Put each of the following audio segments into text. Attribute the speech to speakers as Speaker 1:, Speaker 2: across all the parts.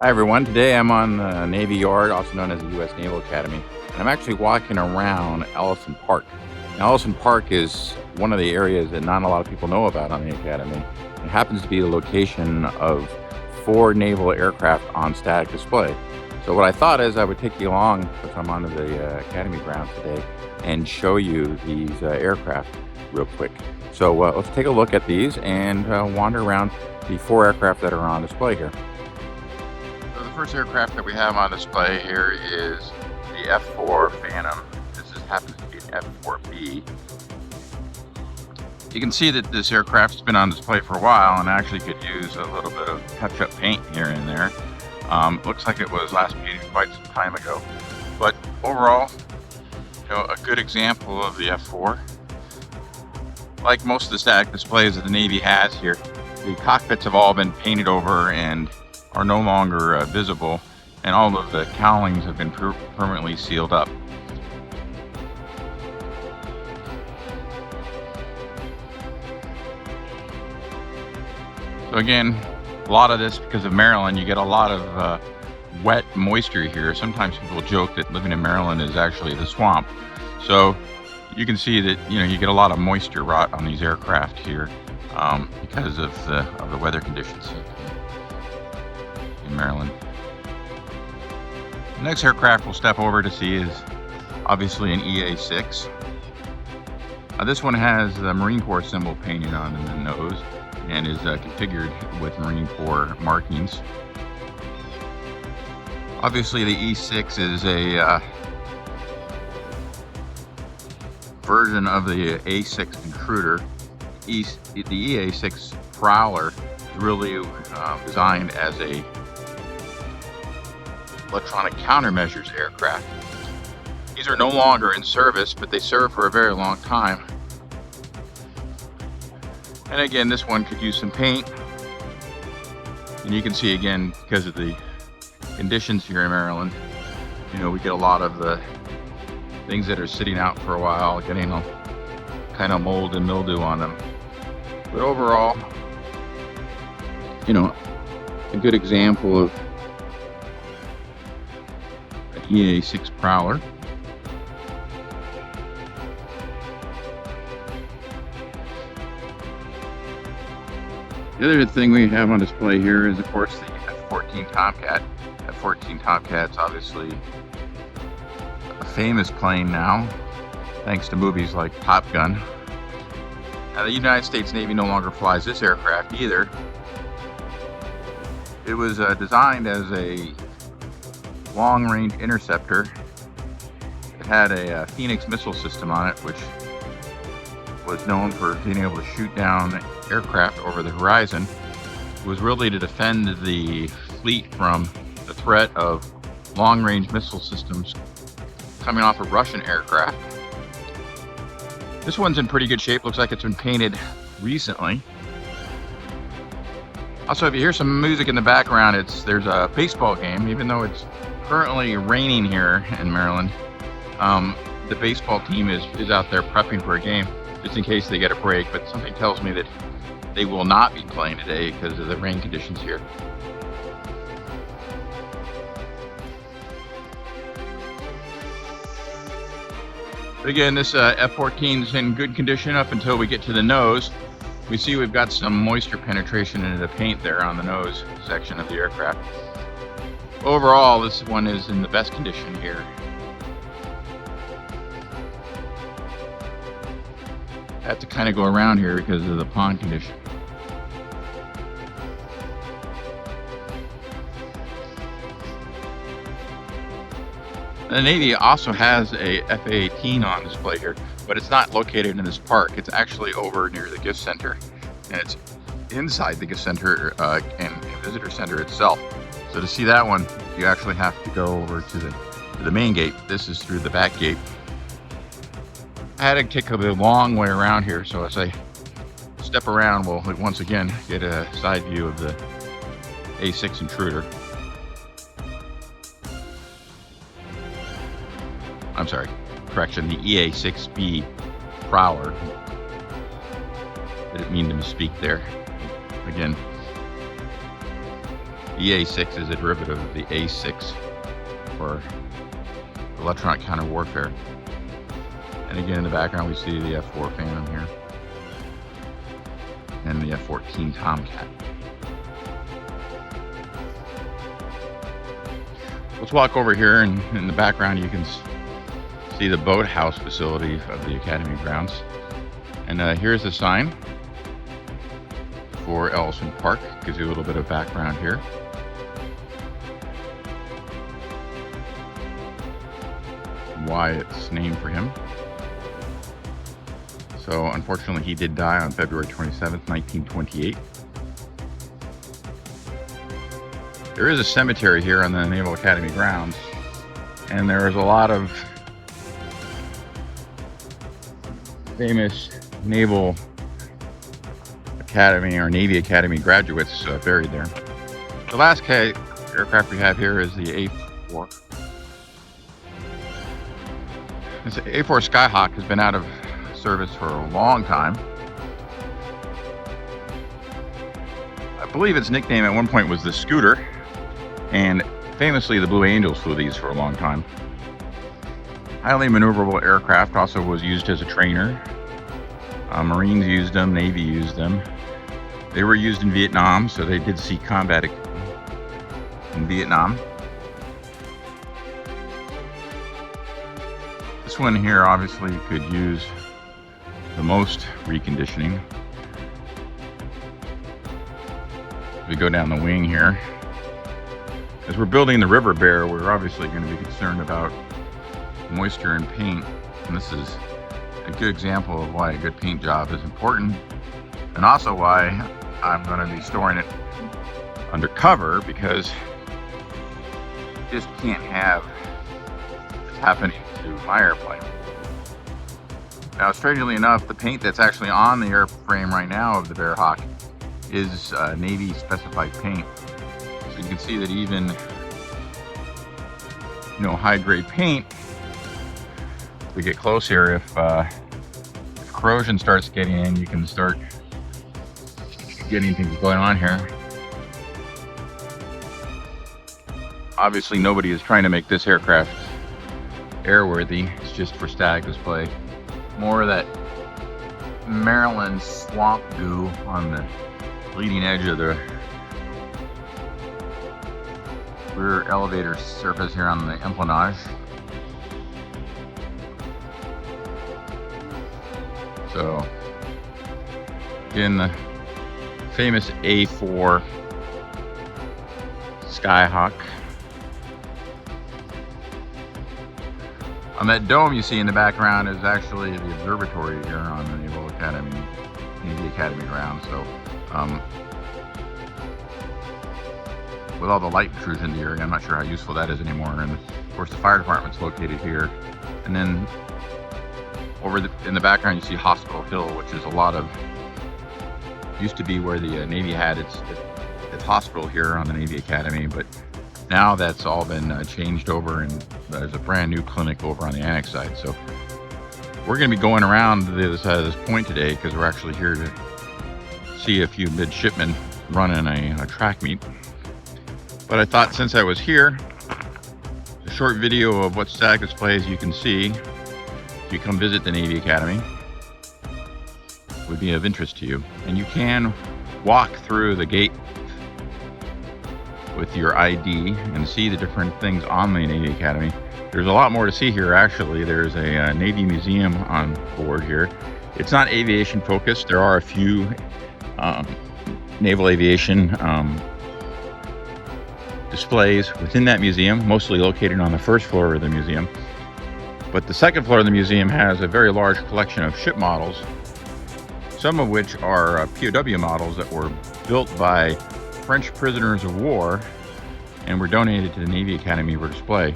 Speaker 1: Hi everyone, today I'm on the Navy Yard, also known as the U.S. Naval Academy, and I'm actually walking around Ellyson Park. Now, Ellison Park is one of the areas that not a lot of people know about on the Academy. It happens to be the location of 4 naval aircraft on static display. So what I thought is I would take you along, if I'm on the Academy grounds today, and show you these aircraft real quick. So let's take a look at these and wander around the 4 aircraft that are on display here. So the first aircraft that we have on display here is the F-4 Phantom. Happens to be an F-4B. You can see that this aircraft's been on display for a while and actually could use a little bit of touch-up paint here and there. Looks like it was last painted quite some time ago. But overall, a good example of the F-4. Like most of the static displays that the Navy has here, the cockpits have all been painted over and are no longer visible, and all of the cowlings have been permanently sealed up. So again, a lot of this, because of Maryland, you get a lot of wet moisture here. Sometimes people joke that living in Maryland is actually the swamp. So you can see that you get a lot of moisture rot on these aircraft here because of the weather conditions in Maryland. The next aircraft we'll step over to see is obviously an EA-6. This one has the Marine Corps symbol painted on in the nose and is configured with Marine Corps markings. Obviously the E6 is a version of the A6 intruder. The EA6 Prowler is really designed as a electronic countermeasures aircraft. These are no longer in service, but they served for a very long time. And again, this one could use some paint. And you can see again, because of the conditions here in Maryland, we get a lot of the things that are sitting out for a while, getting a kind of mold and mildew on them. But overall, a good example of an EA-6 Prowler. The other thing we have on display here is, of course, the F-14 Tomcat. F-14 Tomcat's obviously a famous plane now, thanks to movies like Top Gun. Now, the United States Navy no longer flies this aircraft either. It was designed as a long-range interceptor. It had a Phoenix missile system on it, which was known for being able to shoot down aircraft over the horizon. It was really to defend the fleet from the threat of long-range missile systems coming off of Russian aircraft. This one's in pretty good shape. Looks like it's been painted recently. Also, if you hear some music in the background, there's a baseball game. Even though it's currently raining here in Maryland, the baseball team is out there prepping for a game, just in case they get a break, but something tells me that they will not be playing today because of the rain conditions here. But again, this F-14 is in good condition up until we get to the nose. We see we've got some moisture penetration into the paint there on the nose section of the aircraft. Overall, this one is in the best condition here. I have to kind of go around here because of the pond condition. The Navy also has a F-A-18 on display here, but it's not located in this park. It's actually over near the gift center, and it's inside the gift center and visitor center itself. So to see that one, you actually have to go over to the main gate. This is through the back gate. I had to take a long way around here, so as I step around, we'll once again get a side view of the A6 intruder. I'm sorry, correction, the EA-6B Prowler. Didn't mean to misspeak there. Again, The A6 is a derivative of the A6 for electronic counter warfare. And again, in the background, we see the F4 Phantom here and the F-14 Tomcat. Let's walk over here, and in the background, you can see the boathouse facility of the Academy grounds. And here's the sign for Ellyson Park. Gives you a little bit of background here. Why it's named for him. So unfortunately he did die on February 27th, 1928. There is a cemetery here on the Naval Academy grounds, and there is a lot of famous Naval Academy or Navy Academy graduates buried there. The last aircraft we have here is the A4. This A4 Skyhawk has been out of service for a long time. I believe its nickname at one point was the Scooter, and famously the Blue Angels flew these for a long time. Highly maneuverable aircraft, also was used as a trainer. Marines used them, Navy used them. They were used in Vietnam, so they did see combat in Vietnam. This one here obviously could use the most reconditioning. We go down the wing here. As we're building the River Bear, we're obviously going to be concerned about moisture and paint, and this is a good example of why a good paint job is important, and also why I'm going to be storing it under cover, because you just can't have this happening to my airplane. Now, strangely enough, the paint that's actually on the airframe right now of the Bearhawk is Navy specified paint. So you can see that even, high-grade paint, if we get close here, if corrosion starts getting in, you can start getting things going on here. Obviously, nobody is trying to make this aircraft airworthy. It's just for static display. More of that Maryland swamp goo on the leading edge of the rear elevator surface here on the empennage. So again, the famous A4 Skyhawk. On that dome you see in the background is actually the observatory here on the Naval Academy, Navy Academy ground. So with all the light intrusion in the area, I'm not sure how useful that is anymore. And of course the fire department's located here. And then in the background you see Hospital Hill, which is used to be where the Navy had its hospital here on the Navy Academy, but now that's all been changed over, and there's a brand new clinic over on the annex side. So we're going to be going around to the other side of this point today, because we're actually here to see a few midshipmen running a track meet. But I thought, since I was here, a short video of what static displays you can see if you come visit the Navy Academy would be of interest to you. And you can walk through the gate with your ID and see the different things on the Navy Academy. There's a lot more to see here, actually. There's a Navy museum on board here. It's not aviation focused. There are a few naval aviation displays within that museum, mostly located on the first floor of the museum. But the second floor of the museum has a very large collection of ship models, some of which are POW models that were built by French prisoners of war and were donated to the Navy Academy for display.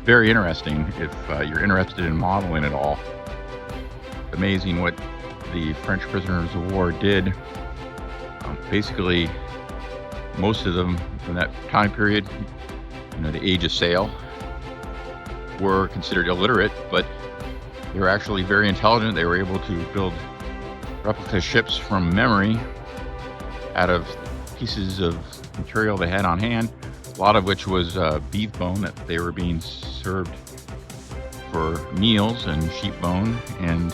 Speaker 1: Very interesting if you're interested in modeling at all. Amazing what the French prisoners of war did. Basically, most of them from that time period, the age of sail, were considered illiterate, but they were actually very intelligent. They were able to build replica ships from memory out of pieces of material they had on hand, a lot of which was beef bone that they were being served for meals, and sheep bone, and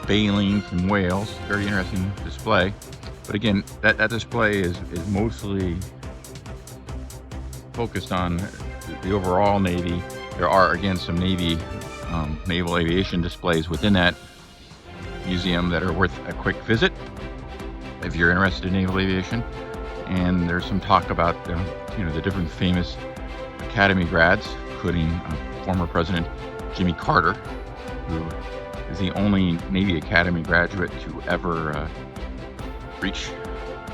Speaker 1: baleen from whales. Very interesting display. But again, that display is mostly focused on the overall Navy. There are, again, some Navy naval aviation displays within that museum that are worth a quick visit if you're interested in naval aviation. And there's some talk about the different famous Academy grads, including former President Jimmy Carter, who is the only Navy Academy graduate to ever reach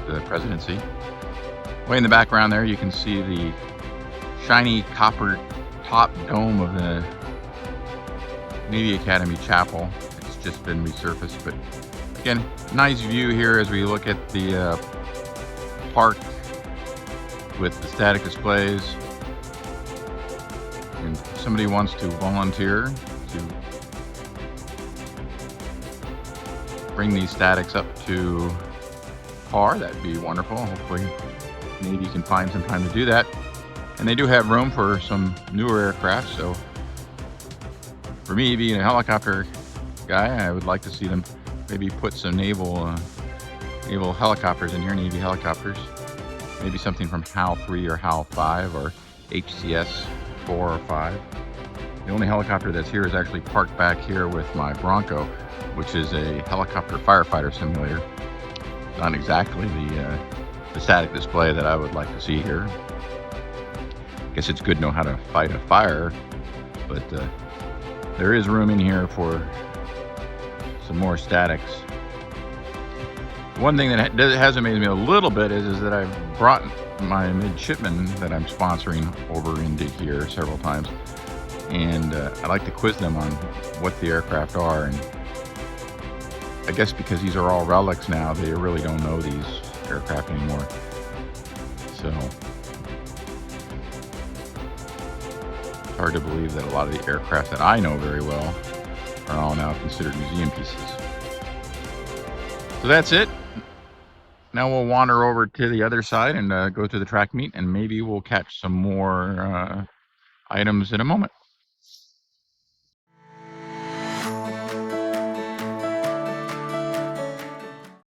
Speaker 1: the presidency. Way in the background there, you can see the shiny copper top dome of the Navy Academy Chapel. It's just been resurfaced, but again, nice view here as we look at the park with the static displays. And if somebody wants to volunteer to bring these statics up to par, that'd be wonderful. Hopefully Navy can find some time to do that. And they do have room for some newer aircraft, so for me, being a helicopter guy, I would like to see them maybe put some naval helicopters in here, Navy helicopters. Maybe something from HAL 3 or HAL 5 or HCS 4 or 5. The only helicopter that's here is actually parked back here with my Bronco, which is a helicopter firefighter simulator. Not exactly the static display that I would like to see here. I guess it's good to know how to fight a fire, but there is room in here for some more statics. One thing that has amazed me a little bit is that I've brought my midshipmen that I'm sponsoring over into here several times, and I like to quiz them on what the aircraft are. And I guess because these are all relics now, they really don't know these aircraft anymore. So it's hard to believe that a lot of the aircraft that I know very well are all now considered museum pieces. So that's it. Now we'll wander over to the other side and go to the track meet, and maybe we'll catch some more items in a moment.